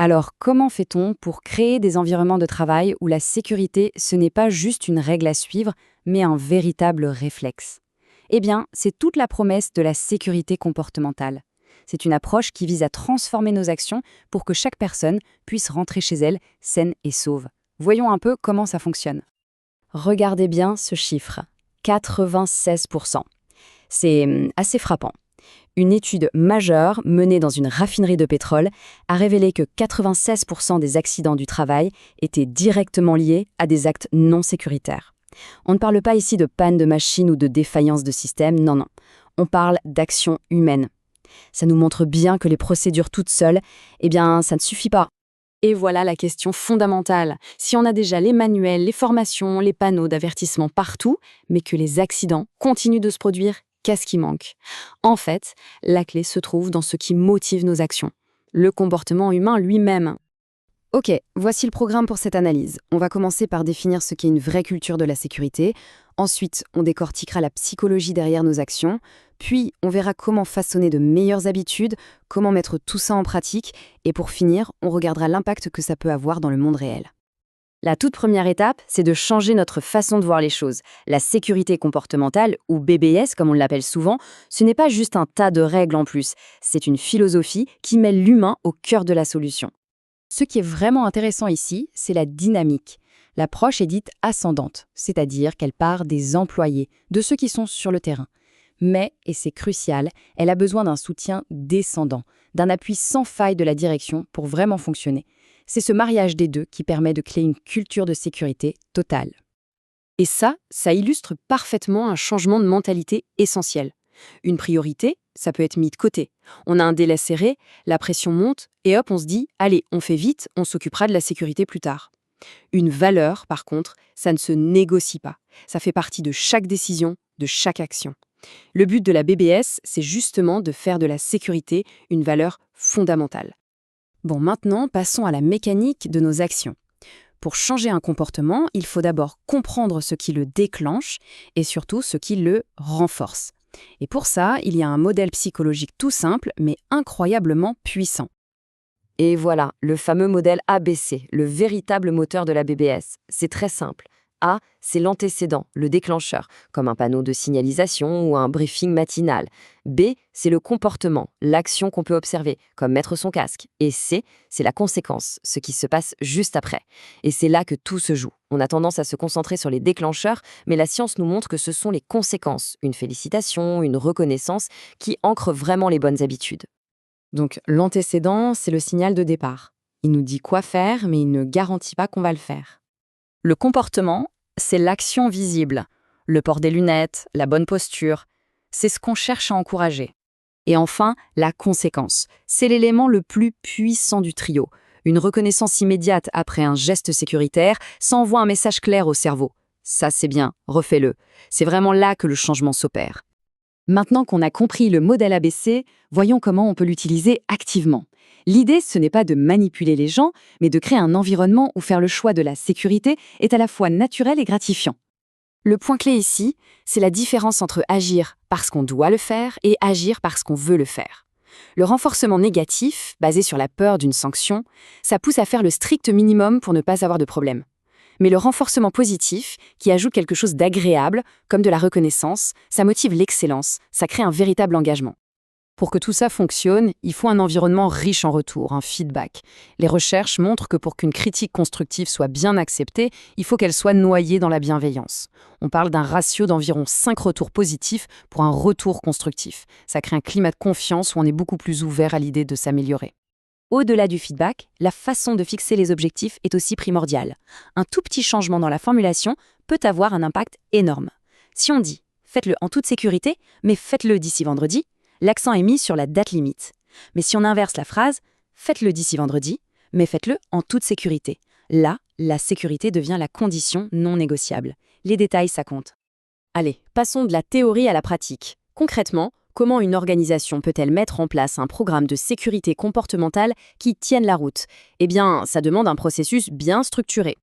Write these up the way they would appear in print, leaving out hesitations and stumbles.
Alors, comment fait-on pour créer des environnements de travail où la sécurité, ce n'est pas juste une règle à suivre, mais un véritable réflexe? Eh bien, c'est toute la promesse de la sécurité comportementale. C'est une approche qui vise à transformer nos actions pour que chaque personne puisse rentrer chez elle saine et sauve. Voyons un peu comment ça fonctionne. Regardez bien ce chiffre, 96%. C'est assez frappant. Une étude majeure menée dans une raffinerie de pétrole a révélé que 96% des accidents du travail étaient directement liés à des actes non sécuritaires. On ne parle pas ici de panne de machine ou de défaillance de système, non, non. On parle d'actions humaines. Ça nous montre bien que les procédures toutes seules, eh bien, ça ne suffit pas. Et voilà la question fondamentale. Si on a déjà les manuels, les formations, les panneaux d'avertissement partout, mais que les accidents continuent de se produire, qu'est-ce qui manque? En fait, la clé se trouve dans ce qui motive nos actions, le comportement humain lui-même. Ok, voici le programme pour cette analyse. On va commencer par définir ce qu'est une vraie culture de la sécurité. Ensuite, on décortiquera la psychologie derrière nos actions. Puis, on verra comment façonner de meilleures habitudes, comment mettre tout ça en pratique. Et pour finir, on regardera l'impact que ça peut avoir dans le monde réel. La toute première étape, c'est de changer notre façon de voir les choses. La sécurité comportementale, ou BBS comme on l'appelle souvent, ce n'est pas juste un tas de règles en plus. C'est une philosophie qui met l'humain au cœur de la solution. Ce qui est vraiment intéressant ici, c'est la dynamique. L'approche est dite ascendante, c'est-à-dire qu'elle part des employés, de ceux qui sont sur le terrain. Mais, et c'est crucial, elle a besoin d'un soutien descendant, d'un appui sans faille de la direction pour vraiment fonctionner. C'est ce mariage des deux qui permet de créer une culture de sécurité totale. Et ça illustre parfaitement un changement de mentalité essentiel. Une priorité, ça peut être mis de côté. On a un délai serré, la pression monte, et hop, on se dit « Allez, on fait vite, on s'occupera de la sécurité plus tard ». Une valeur, par contre, ça ne se négocie pas. Ça fait partie de chaque décision, de chaque action. Le but de la BBS, c'est justement de faire de la sécurité une valeur fondamentale. Bon, maintenant, passons à la mécanique de nos actions. Pour changer un comportement, il faut d'abord comprendre ce qui le déclenche et surtout ce qui le renforce. Et pour ça, il y a un modèle psychologique tout simple, mais incroyablement puissant. Et voilà, le fameux modèle ABC, le véritable moteur de la BBS. C'est très simple. A, c'est l'antécédent, le déclencheur, comme un panneau de signalisation ou un briefing matinal. B, c'est le comportement, l'action qu'on peut observer, comme mettre son casque. Et C, c'est la conséquence, ce qui se passe juste après. Et c'est là que tout se joue. On a tendance à se concentrer sur les déclencheurs, mais la science nous montre que ce sont les conséquences, une félicitation, une reconnaissance, qui ancrent vraiment les bonnes habitudes. Donc l'antécédent, c'est le signal de départ. Il nous dit quoi faire, mais il ne garantit pas qu'on va le faire. Le comportement, c'est l'action visible. Le port des lunettes, la bonne posture, c'est ce qu'on cherche à encourager. Et enfin, la conséquence, c'est l'élément le plus puissant du trio. Une reconnaissance immédiate après un geste sécuritaire, ça envoie un message clair au cerveau. Ça c'est bien, refais-le. C'est vraiment là que le changement s'opère. Maintenant qu'on a compris le modèle ABC, voyons comment on peut l'utiliser activement. L'idée, ce n'est pas de manipuler les gens, mais de créer un environnement où faire le choix de la sécurité est à la fois naturel et gratifiant. Le point clé ici, c'est la différence entre agir parce qu'on doit le faire et agir parce qu'on veut le faire. Le renforcement négatif, basé sur la peur d'une sanction, ça pousse à faire le strict minimum pour ne pas avoir de problème. Mais le renforcement positif, qui ajoute quelque chose d'agréable, comme de la reconnaissance, ça motive l'excellence, ça crée un véritable engagement. Pour que tout ça fonctionne, il faut un environnement riche en retours, un feedback. Les recherches montrent que pour qu'une critique constructive soit bien acceptée, il faut qu'elle soit noyée dans la bienveillance. On parle d'un ratio d'environ 5 retours positifs pour un retour constructif. Ça crée un climat de confiance où on est beaucoup plus ouvert à l'idée de s'améliorer. Au-delà du feedback, la façon de fixer les objectifs est aussi primordiale. Un tout petit changement dans la formulation peut avoir un impact énorme. Si on dit « faites-le en toute sécurité, mais faites-le d'ici vendredi », l'accent est mis sur la date limite. Mais si on inverse la phrase « faites-le d'ici vendredi, mais faites-le en toute sécurité », là, la sécurité devient la condition non négociable. Les détails, ça compte. Allez, passons de la théorie à la pratique. Concrètement, comment une organisation peut-elle mettre en place un programme de sécurité comportementale qui tienne la route? Eh bien, ça demande un processus bien structuré.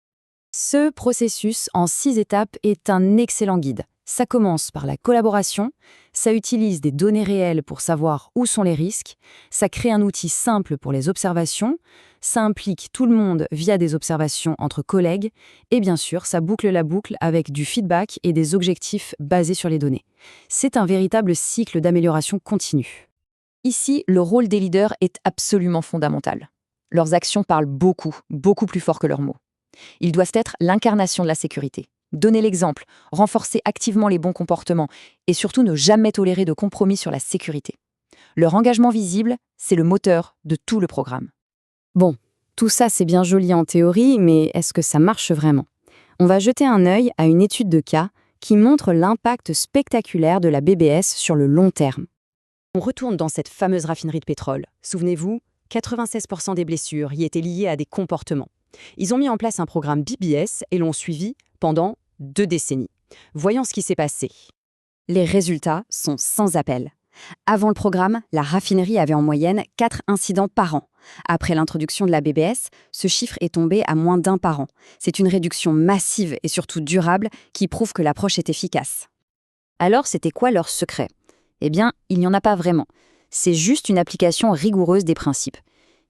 Ce processus en 6 étapes est un excellent guide. Ça commence par la collaboration, ça utilise des données réelles pour savoir où sont les risques, ça crée un outil simple pour les observations, ça implique tout le monde via des observations entre collègues, et bien sûr, ça boucle la boucle avec du feedback et des objectifs basés sur les données. C'est un véritable cycle d'amélioration continue. Ici, le rôle des leaders est absolument fondamental. Leurs actions parlent beaucoup, beaucoup plus fort que leurs mots. Ils doivent être l'incarnation de la sécurité. Donner l'exemple, renforcer activement les bons comportements et surtout ne jamais tolérer de compromis sur la sécurité. Leur engagement visible, c'est le moteur de tout le programme. Bon, tout ça c'est bien joli en théorie, mais est-ce que ça marche vraiment? On va jeter un œil à une étude de cas qui montre l'impact spectaculaire de la BBS sur le long terme. On retourne dans cette fameuse raffinerie de pétrole. Souvenez-vous, 96% des blessures y étaient liées à des comportements. Ils ont mis en place un programme BBS et l'ont suivi pendant 2 décennies. Voyons ce qui s'est passé. Les résultats sont sans appel. Avant le programme, la raffinerie avait en moyenne 4 incidents par an. Après l'introduction de la BBS, ce chiffre est tombé à moins d'1 par an. C'est une réduction massive et surtout durable qui prouve que l'approche est efficace. Alors, c'était quoi leur secret? Eh bien, il n'y en a pas vraiment. C'est juste une application rigoureuse des principes.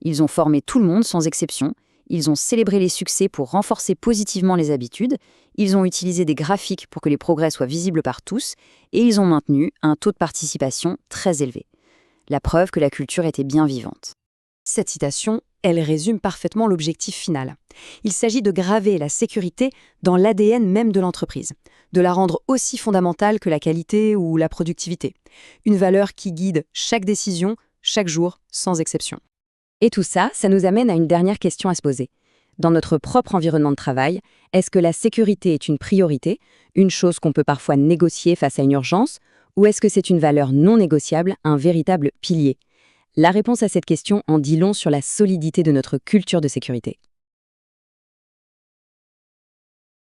Ils ont formé tout le monde sans exception. Ils ont célébré les succès pour renforcer positivement les habitudes, ils ont utilisé des graphiques pour que les progrès soient visibles par tous, et ils ont maintenu un taux de participation très élevé. La preuve que la culture était bien vivante. Cette citation, elle résume parfaitement l'objectif final. Il s'agit de graver la sécurité dans l'ADN même de l'entreprise, de la rendre aussi fondamentale que la qualité ou la productivité. Une valeur qui guide chaque décision, chaque jour, sans exception. Et tout ça, ça nous amène à une dernière question à se poser. Dans notre propre environnement de travail, est-ce que la sécurité est une priorité, une chose qu'on peut parfois négocier face à une urgence, ou est-ce que c'est une valeur non négociable, un véritable pilier? La réponse à cette question en dit long sur la solidité de notre culture de sécurité.